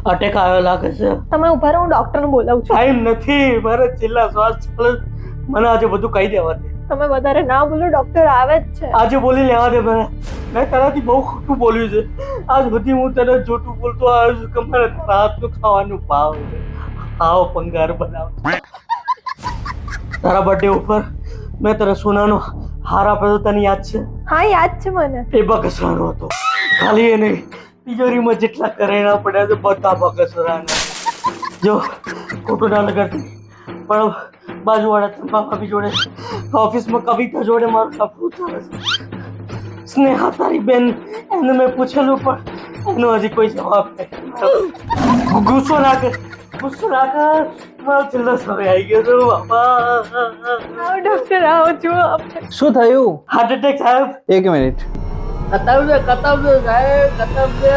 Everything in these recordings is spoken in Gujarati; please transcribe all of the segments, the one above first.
અટેક આવ્યો લાગે છે. તમે ઉભા રહો, હું ડોક્ટરને બોલાવું છું. ટાઈમ નથી, મારે છેલ્લા શ્વાસ ચાલે. મને આજે બધું કહી દેવા દે. તમે વધારે ના બોલો, ડોક્ટર આવે જ છે. આજે બોલી લેવા દે મને. મેં તારાથી બહુ ખોટું બોલ્યું છે. આજ બધી હું તને જોટું બોલતો આવ્યો છું કે મારે તારા હાથનું ખાવાનું ભાવ છે. આવો પંગાર બનાવ. તારા બર્થડે ઉપર મેં તારા સોનાનો હાર આપ્યો તો તને યાદ છે? હા, યાદ છે મને. એ બગસરાનો હતો. ખાલી એ નહીં, તિજોરીમાં જેટલા કરેણા પડ્યા છે બધા બગસરાના. જો ખોટું ના લગાડતી, પણ બાજુવાળા ચંપા ભાભી જોડે, ઓફિસમાં કવિતા જોડે મારું સપનું ચાલે છે. સ્નેહા તારી બેન, એને મેં પૂછેલું પણ એનો હજી કોઈ જવાબ નહીં. ગુસ્સો ના કર, ગુસ્સો ના કર. મારો છેલ્લો સમય આવી ગયો છે બાપા. આવો ડોક્ટર, આવો જુઓ આપણે. શું થયું? હાર્ટ એટેક સાહેબ. એક મિનિટ. કતાવજો સાહેબ, કતાવજો.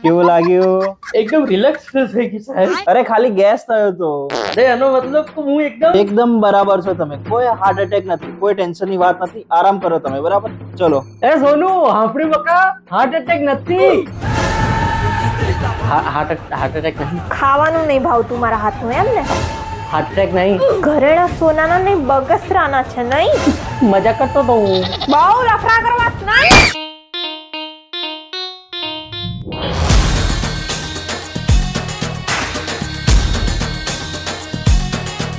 કેવું લાગ્યું? એકદમ રિલેક્સ ફીલ થઈ ગઈ સાહેબ. અરે ખાલી ગેસ થયો તો. અરે એનો મતલબ કે હું એકદમ બરાબર છો તમે. કોઈ હાર્ટ એટેક નથી, કોઈ ટેન્શન ની વાત નથી. આરામ કરો તમે, બરાબર? ચલો. એ સોનુ, હાફડી બકા, હાર્ટ એટેક નથી. હાર્ટ એટેક નહીં. ખાવાનું નહીં ભાવતું મારા હાથનું, એમ ને? હાર્ટ એટેક નહીં. ઘરેણા સોનાના નહીં, બગસરાના છે નહીં. મજા કરતો તો હું. બહુ લફડા કરવા નહીં.